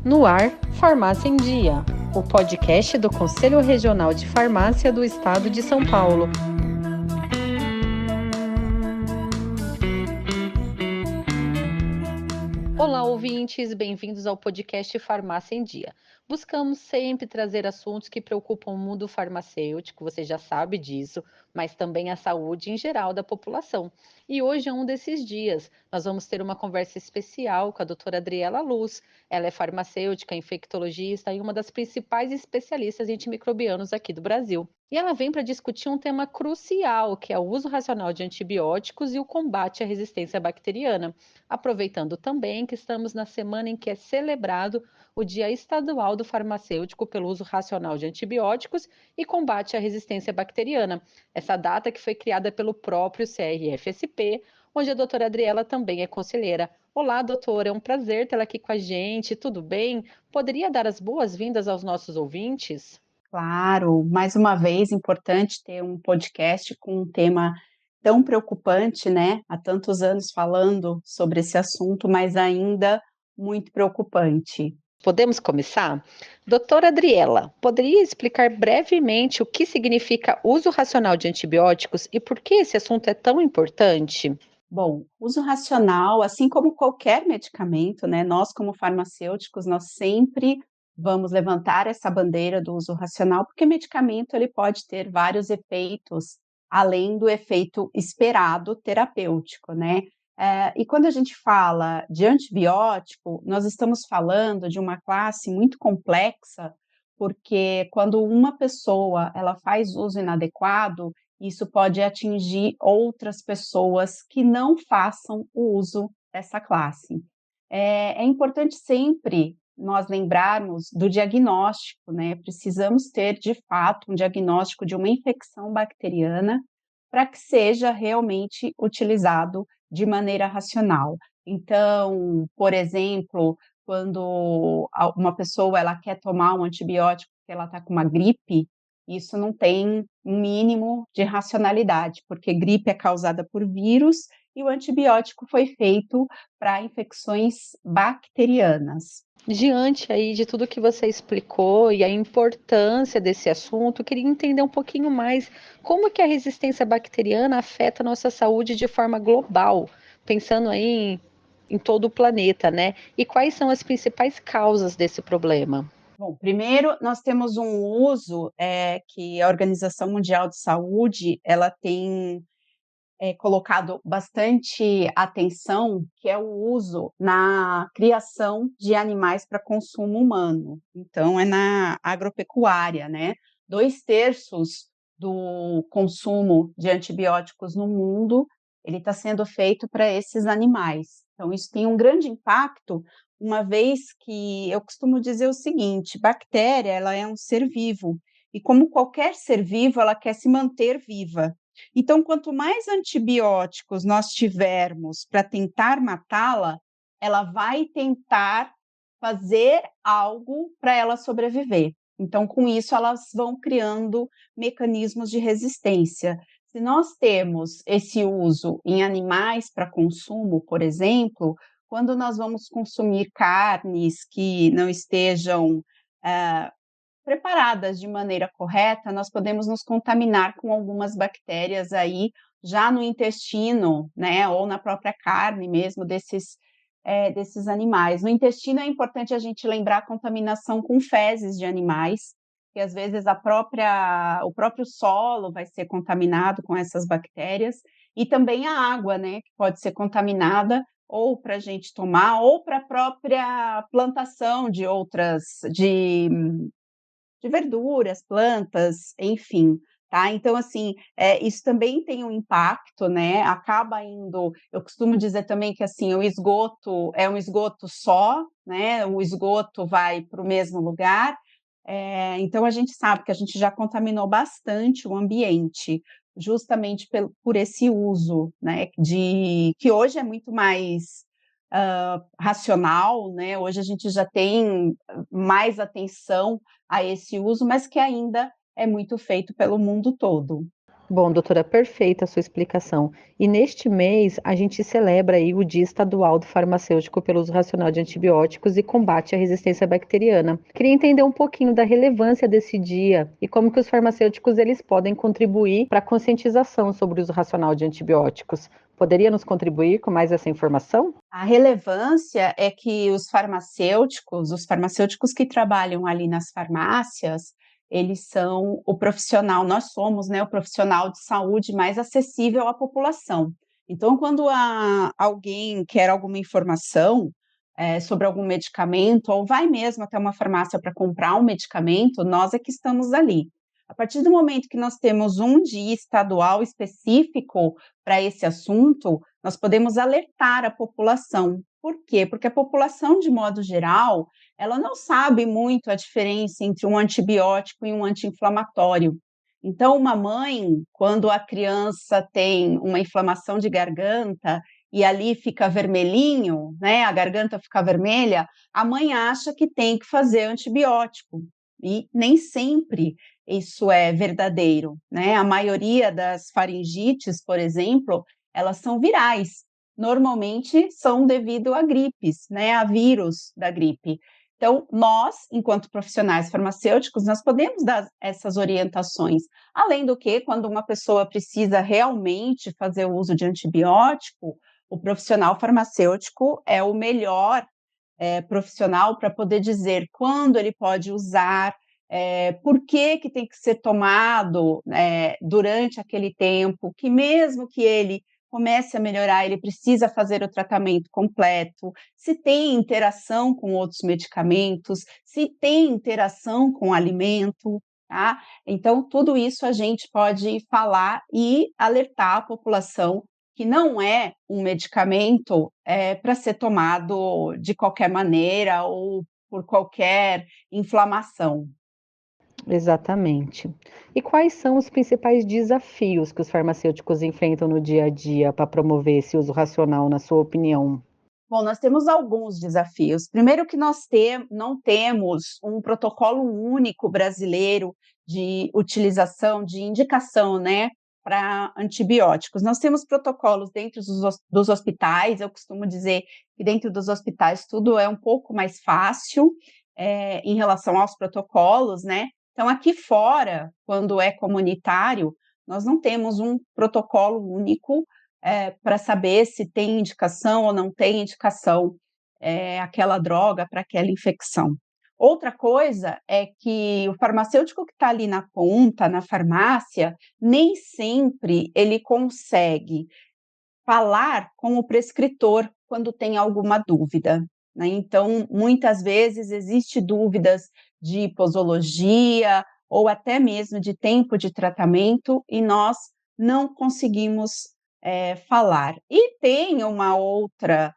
No ar, Farmácia em Dia, o podcast do Conselho Regional de Farmácia do Estado de São Paulo. Olá, ouvintes, bem-vindos ao podcast Farmácia em Dia. Buscamos sempre trazer assuntos que preocupam o mundo farmacêutico, você já sabe disso, mas também a saúde em geral da população. E hoje é um desses dias. Nós vamos ter uma conversa especial com a doutora Adriela Luz. Ela é farmacêutica, infectologista e uma das principais especialistas em antimicrobianos aqui do Brasil. E ela vem para discutir um tema crucial, que é o uso racional de antibióticos e o combate à resistência bacteriana. Aproveitando também que estamos na semana em que é celebrado o Dia Estadual do Farmacêutico pelo uso racional de antibióticos e combate à resistência bacteriana. Essa data que foi criada pelo próprio CRFSP, onde a doutora Adriela também é conselheira. Olá, doutora, é um prazer tê-la aqui com a gente, tudo bem? Poderia dar as boas-vindas aos nossos ouvintes? Claro, mais uma vez, importante ter um podcast com um tema tão preocupante, né? Há tantos anos falando sobre esse assunto, mas ainda muito preocupante. Podemos começar? Doutora Adriela, poderia explicar brevemente o que significa uso racional de antibióticos e por que esse assunto é tão importante? Bom, uso racional, assim como qualquer medicamento, né? Nós, como farmacêuticos, nós sempre vamos levantar essa bandeira do uso racional, porque medicamento ele pode ter vários efeitos, além do efeito esperado terapêutico, né? E quando a gente fala de antibiótico, nós estamos falando de uma classe muito complexa, porque quando uma pessoa ela faz uso inadequado, isso pode atingir outras pessoas que não façam o uso dessa classe. É importante sempre nós lembrarmos do diagnóstico, né? Precisamos ter, de fato, um diagnóstico de uma infecção bacteriana para que seja realmente utilizado de maneira racional. Então, por exemplo, quando uma pessoa ela quer tomar um antibiótico porque ela está com uma gripe, isso não tem um mínimo de racionalidade, porque gripe é causada por vírus e o antibiótico foi feito para infecções bacterianas. Diante aí de tudo que você explicou e a importância desse assunto, eu queria entender um pouquinho mais como que a resistência bacteriana afeta a nossa saúde de forma global, pensando aí em todo o planeta, né? E quais são as principais causas desse problema? Bom, primeiro nós temos um uso, que a Organização Mundial de Saúde, ela tem colocado bastante atenção, que é o uso na criação de animais para consumo humano. Então, é na agropecuária, né? 2/3 do consumo de antibióticos no mundo, ele está sendo feito para esses animais. Então, isso tem um grande impacto, uma vez que eu costumo dizer o seguinte: bactéria, ela é um ser vivo, e como qualquer ser vivo, ela quer se manter viva. Então, quanto mais antibióticos nós tivermos para tentar matá-la, ela vai tentar fazer algo para ela sobreviver. Então, com isso, elas vão criando mecanismos de resistência. Se nós temos esse uso em animais para consumo, por exemplo, quando nós vamos consumir carnes que não estejam ah, preparadas de maneira correta, nós podemos nos contaminar com algumas bactérias aí já no intestino, né, ou na própria carne mesmo desses animais. No intestino é importante a gente lembrar a contaminação com fezes de animais, que às vezes o próprio solo vai ser contaminado com essas bactérias, e também a água, né, que pode ser contaminada ou para a gente tomar, ou para a própria plantação de verduras, plantas, enfim, tá. Então, assim, isso também tem um impacto, né, acaba indo, eu costumo dizer também que, assim, o esgoto é um esgoto só, né, o esgoto vai para o mesmo lugar, então a gente sabe que a gente já contaminou bastante o ambiente, justamente por esse uso, né, que hoje é muito mais racional, né, hoje a gente já tem mais atenção a esse uso, mas que ainda é muito feito pelo mundo todo. Bom, doutora, perfeita a sua explicação. E neste mês a gente celebra aí o Dia Estadual do Farmacêutico pelo uso racional de antibióticos e combate à resistência bacteriana. Queria entender um pouquinho da relevância desse dia e como que os farmacêuticos eles podem contribuir para a conscientização sobre o uso racional de antibióticos. Poderia nos contribuir com mais essa informação? A relevância é que os farmacêuticos que trabalham ali nas farmácias, eles são o profissional, nós somos, né, o profissional de saúde mais acessível à população. Então, quando alguém quer alguma informação, sobre algum medicamento, ou vai mesmo até uma farmácia para comprar um medicamento, nós é que estamos ali. A partir do momento que nós temos um dia estadual específico para esse assunto, nós podemos alertar a população. Por quê? Porque a população, de modo geral, ela não sabe muito a diferença entre um antibiótico e um anti-inflamatório. Então, uma mãe, quando a criança tem uma inflamação de garganta e ali fica vermelhinho, né, a garganta fica vermelha, a mãe acha que tem que fazer antibiótico. E nem sempre isso é verdadeiro, né? A maioria das faringites, por exemplo, elas são virais. Normalmente são devido a gripes, né, a vírus da gripe. Então, nós, enquanto profissionais farmacêuticos, nós podemos dar essas orientações. Além do que, quando uma pessoa precisa realmente fazer o uso de antibiótico, o profissional farmacêutico é o melhor profissional para poder dizer quando ele pode usar, por que tem que ser tomado durante aquele tempo, que mesmo que ele comece a melhorar, ele precisa fazer o tratamento completo, se tem interação com outros medicamentos, se tem interação com o alimento, tá? Então, tudo isso a gente pode falar e alertar a população que não é um medicamento para ser tomado de qualquer maneira ou por qualquer inflamação. Exatamente. E quais são os principais desafios que os farmacêuticos enfrentam no dia a dia para promover esse uso racional, na sua opinião? Bom, nós temos alguns desafios. Primeiro que não temos um protocolo único brasileiro de utilização, de indicação, né, para antibióticos. Nós temos protocolos dentro dos hospitais, eu costumo dizer que dentro dos hospitais tudo é um pouco mais fácil, em relação aos protocolos, né. Então aqui fora, quando é comunitário, nós não temos um protocolo único para saber se tem indicação ou não tem indicação, aquela droga para aquela infecção. Outra coisa é que o farmacêutico que está ali na ponta, na farmácia, nem sempre ele consegue falar com o prescritor quando tem alguma dúvida, né. Então, muitas vezes existe dúvidas de posologia ou até mesmo de tempo de tratamento e nós não conseguimos, falar. E tem uma outra,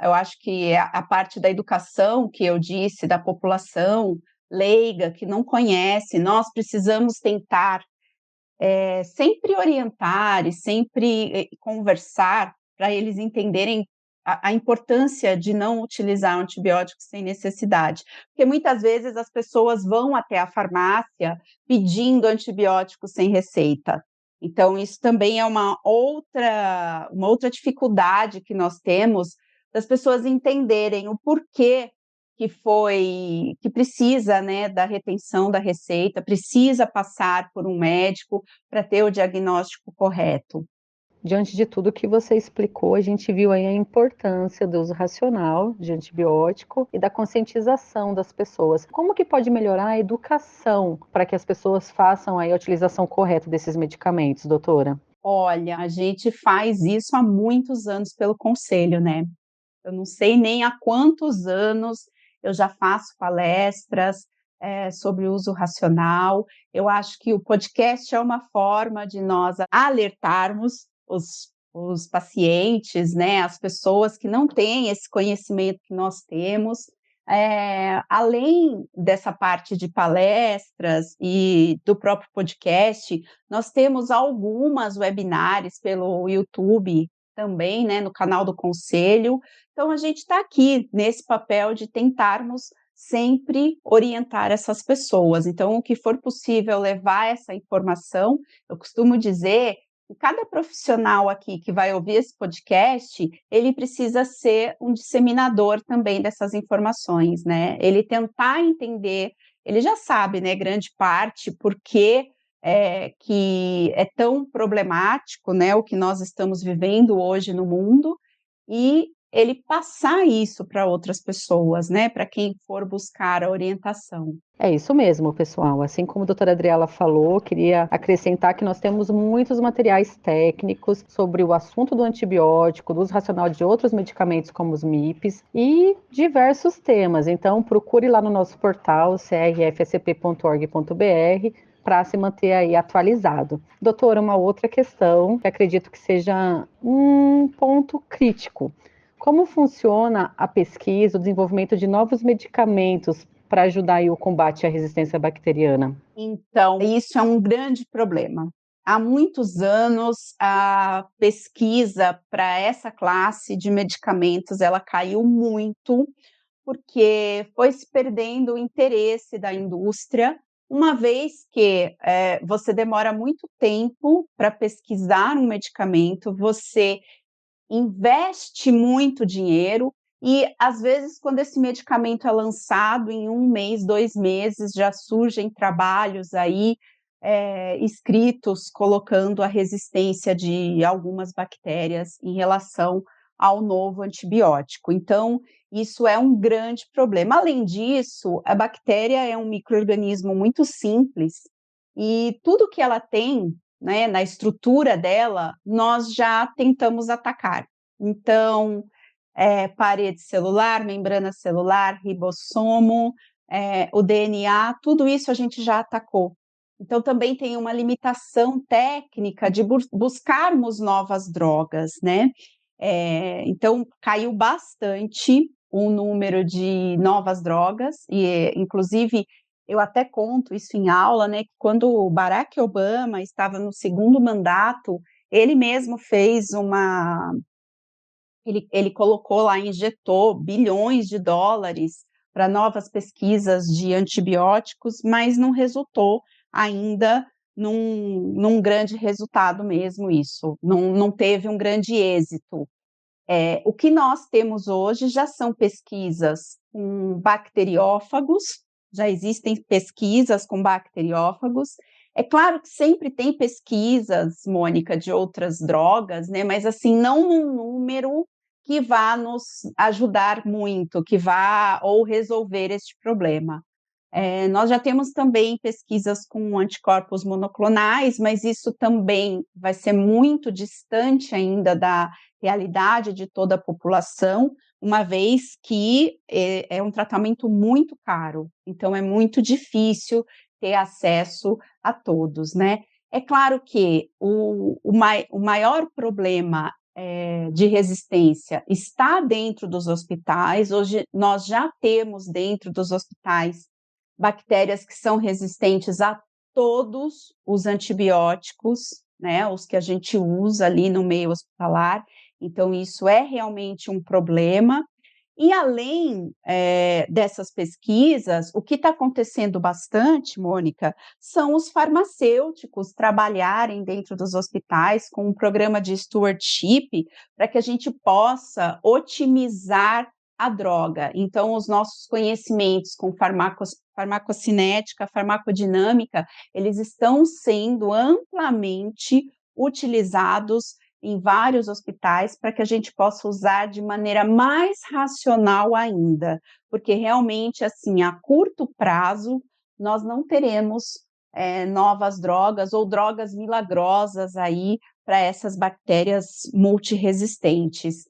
eu acho que é a parte da educação que eu disse, da população leiga que não conhece, nós precisamos tentar sempre orientar e sempre conversar para eles entenderem a importância de não utilizar antibióticos sem necessidade, porque muitas vezes as pessoas vão até a farmácia pedindo antibióticos sem receita. Então isso também é uma outra dificuldade que nós temos, das pessoas entenderem o porquê que precisa, né, da retenção da receita, precisa passar por um médico para ter o diagnóstico correto. Diante de tudo que você explicou, a gente viu aí a importância do uso racional de antibiótico e da conscientização das pessoas. Como que pode melhorar a educação para que as pessoas façam aí a utilização correta desses medicamentos, doutora? Olha, a gente faz isso há muitos anos pelo conselho, né. Eu não sei nem há quantos anos eu já faço palestras, sobre o uso racional. Eu acho que o podcast é uma forma de nós alertarmos os pacientes, né, as pessoas que não têm esse conhecimento que nós temos. Além dessa parte de palestras e do próprio podcast, nós temos algumas webinários pelo YouTube também, né, no canal do conselho. Então a gente está aqui nesse papel de tentarmos sempre orientar essas pessoas. Então, o que for possível levar essa informação, eu costumo dizer que cada profissional aqui que vai ouvir esse podcast, ele precisa ser um disseminador também dessas informações, né? Ele tentar entender, ele já sabe, né, grande parte, por que que é tão problemático, né, o que nós estamos vivendo hoje no mundo, e ele passar isso para outras pessoas, né, para quem for buscar a orientação. É isso mesmo, pessoal. Assim como a doutora Adriela falou, queria acrescentar que nós temos muitos materiais técnicos sobre o assunto do antibiótico, do uso racional de outros medicamentos como os MIPs e diversos temas. Então, procure lá no nosso portal crfsp.org.br para se manter aí atualizado. Doutora, uma outra questão que acredito que seja um ponto crítico. Como funciona a pesquisa, o desenvolvimento de novos medicamentos para ajudar aí o combate à resistência bacteriana? Então, isso é um grande problema. Há muitos anos, a pesquisa para essa classe de medicamentos, ela caiu muito, porque foi se perdendo o interesse da indústria, uma vez que você demora muito tempo para pesquisar um medicamento, você investe muito dinheiro e, às vezes, quando esse medicamento é lançado, em 1 mês, 2 meses, já surgem trabalhos aí, escritos colocando a resistência de algumas bactérias em relação ao novo antibiótico. Então, isso é um grande problema. Além disso, a bactéria é um micro-organismo muito simples e tudo que ela tem, né, na estrutura dela, nós já tentamos atacar. Então, parede celular, membrana celular, ribossomo, o DNA, tudo isso a gente já atacou. Então, também tem uma limitação técnica de buscarmos novas drogas, né? Então, caiu bastante o número de novas drogas, e inclusive eu até conto isso em aula, né? Que quando o Barack Obama estava no segundo mandato, ele mesmo fez ele colocou lá, injetou bilhões de dólares para novas pesquisas de antibióticos, mas não resultou ainda num grande resultado mesmo isso, não teve um grande êxito. O que nós temos hoje já são pesquisas com bacteriófagos, já existem pesquisas com bacteriófagos. É claro que sempre tem pesquisas, Mônica, de outras drogas, né? Mas assim, não num número que vá nos ajudar muito, que vá ou resolver este problema. Nós já temos também pesquisas com anticorpos monoclonais, mas isso também vai ser muito distante ainda da realidade de toda a população, uma vez que é um tratamento muito caro, então é muito difícil ter acesso a todos, né? É claro que o maior problema de resistência está dentro dos hospitais. Hoje nós já temos dentro dos hospitais bactérias que são resistentes a todos os antibióticos, né, os que a gente usa ali no meio hospitalar. Então, isso é realmente um problema. E além dessas pesquisas, o que está acontecendo bastante, Mônica, são os farmacêuticos trabalharem dentro dos hospitais com um programa de stewardship para que a gente possa otimizar a droga. Então, os nossos conhecimentos com farmacocinética, farmacodinâmica, eles estão sendo amplamente utilizados em vários hospitais para que a gente possa usar de maneira mais racional ainda, porque realmente, assim, a curto prazo, nós não teremos novas drogas ou drogas milagrosas aí para essas bactérias multiresistentes.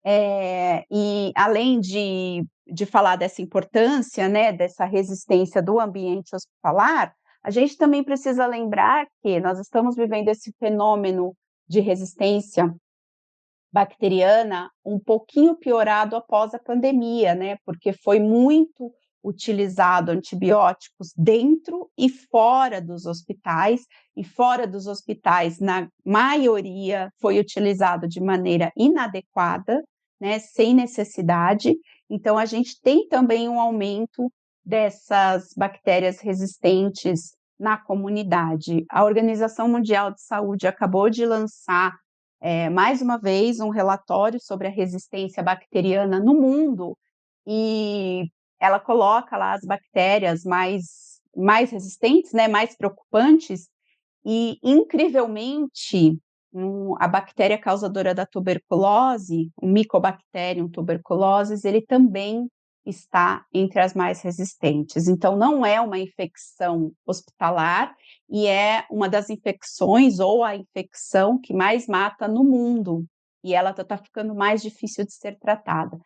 E além de falar dessa importância, né, dessa resistência do ambiente hospitalar, a gente também precisa lembrar que nós estamos vivendo esse fenômeno de resistência bacteriana um pouquinho piorado após a pandemia, né? Porque foi muito utilizado antibióticos dentro e fora dos hospitais, e fora dos hospitais, na maioria, foi utilizado de maneira inadequada, né? Sem necessidade. Então, a gente tem também um aumento dessas bactérias resistentes na comunidade. A Organização Mundial de Saúde acabou de lançar, mais uma vez, um relatório sobre a resistência bacteriana no mundo, e ela coloca lá as bactérias mais resistentes, né, mais preocupantes, e, incrivelmente, a bactéria causadora da tuberculose, o Mycobacterium tuberculosis, ele também está entre as mais resistentes. Então, não é uma infecção hospitalar e é uma das infecções ou a infecção que mais mata no mundo. E ela está ficando mais difícil de ser tratada.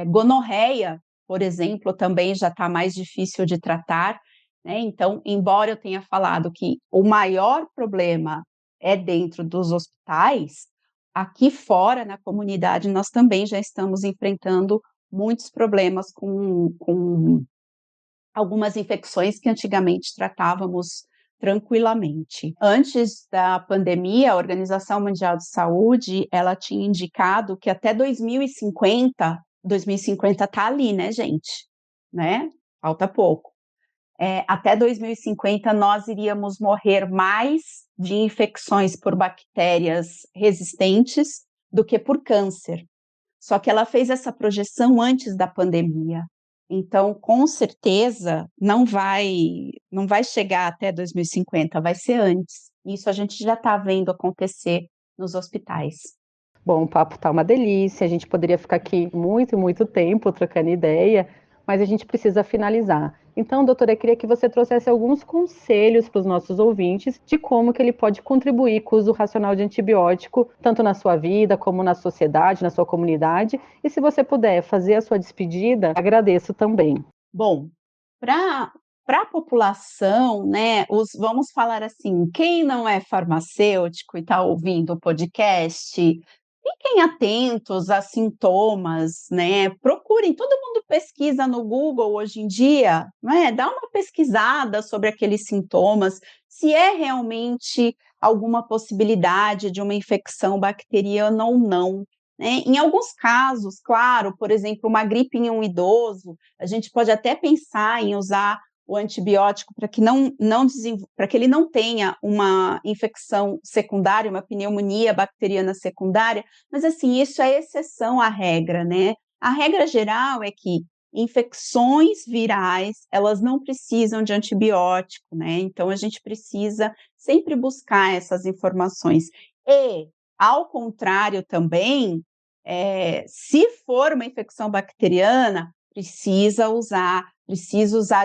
Gonorreia, por exemplo, também já está mais difícil de tratar, né? Então, embora eu tenha falado que o maior problema é dentro dos hospitais, aqui fora, na comunidade, nós também já estamos enfrentando muitos problemas com algumas infecções que antigamente tratávamos tranquilamente. Antes da pandemia, a Organização Mundial de Saúde, ela tinha indicado que até 2050 está ali, né, gente? Né? Falta pouco. Até 2050 nós iríamos morrer mais de infecções por bactérias resistentes do que por câncer. Só que ela fez essa projeção antes da pandemia. Então, com certeza, não vai chegar até 2050, vai ser antes. Isso a gente já está vendo acontecer nos hospitais. Bom, o papo tá uma delícia, a gente poderia ficar aqui muito, muito tempo trocando ideia, mas a gente precisa finalizar. Então, doutora, eu queria que você trouxesse alguns conselhos para os nossos ouvintes de como que ele pode contribuir com o uso racional de antibiótico, tanto na sua vida como na sociedade, na sua comunidade. E se você puder fazer a sua despedida, agradeço também. Bom, para a população, né, vamos falar assim, quem não é farmacêutico e está ouvindo o podcast, fiquem atentos a sintomas, né? Procurem, todo mundo pesquisa no Google hoje em dia, né? Dá uma pesquisada sobre aqueles sintomas, se é realmente alguma possibilidade de uma infecção bacteriana ou não, né? Em alguns casos, claro, por exemplo, uma gripe em um idoso, a gente pode até pensar em usar o antibiótico para que para que ele não tenha uma infecção secundária, uma pneumonia bacteriana secundária, mas assim, isso é exceção à regra, né? A regra geral é que infecções virais, elas não precisam de antibiótico, né? Então a gente precisa sempre buscar essas informações. E, ao contrário também, se for uma infecção bacteriana, precisa usar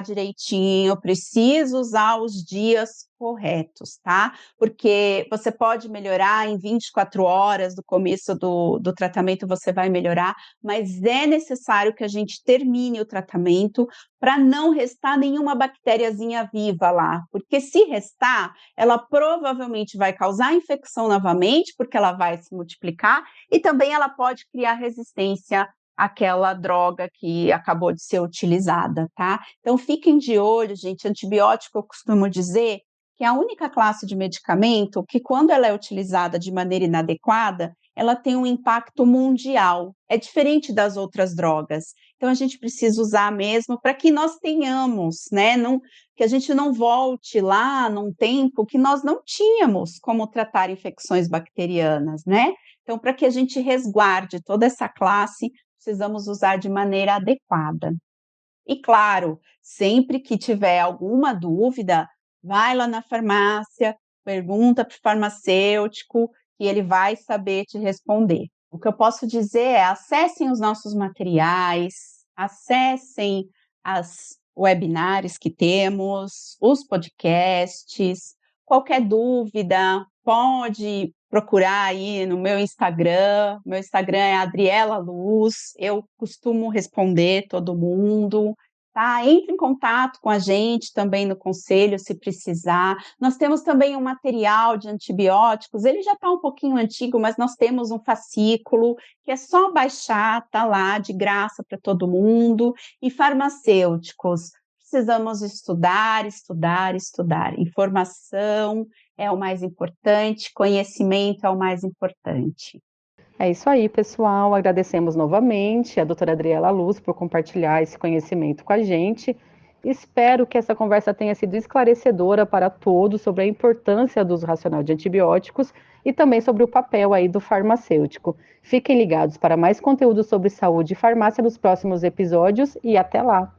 direitinho, precisa usar os dias corretos, tá? Porque você pode melhorar em 24 horas do começo do tratamento, você vai melhorar, mas é necessário que a gente termine o tratamento para não restar nenhuma bactériazinha viva lá, porque se restar, ela provavelmente vai causar infecção novamente, porque ela vai se multiplicar, e também ela pode criar resistência àquela droga que acabou de ser utilizada, tá? Então, fiquem de olho, gente. Antibiótico, eu costumo dizer que é a única classe de medicamento que, quando ela é utilizada de maneira inadequada, ela tem um impacto mundial. É diferente das outras drogas. Então, a gente precisa usar mesmo para que nós tenhamos, né? Que a gente não volte lá num tempo que nós não tínhamos como tratar infecções bacterianas, né? Então, para que a gente resguarde toda essa classe, precisamos usar de maneira adequada. E claro, sempre que tiver alguma dúvida, vai lá na farmácia, pergunta para o farmacêutico e ele vai saber te responder. O que eu posso dizer é: acessem os nossos materiais, acessem as webinars que temos, os podcasts. Qualquer dúvida, pode procurar aí no meu Instagram. Meu Instagram é Adriela Luz. Eu costumo responder todo mundo. Tá? Entre em contato com a gente também no conselho, se precisar. Nós temos também um material de antibióticos, ele já está um pouquinho antigo, mas nós temos um fascículo que é só baixar, tá lá de graça para todo mundo. E farmacêuticos, precisamos estudar, estudar, estudar. Informação é o mais importante, conhecimento é o mais importante. É isso aí, pessoal. Agradecemos novamente a doutora Adriela Luz por compartilhar esse conhecimento com a gente. Espero que essa conversa tenha sido esclarecedora para todos sobre a importância do uso racional de antibióticos e também sobre o papel aí do farmacêutico. Fiquem ligados para mais conteúdo sobre saúde e farmácia nos próximos episódios e até lá!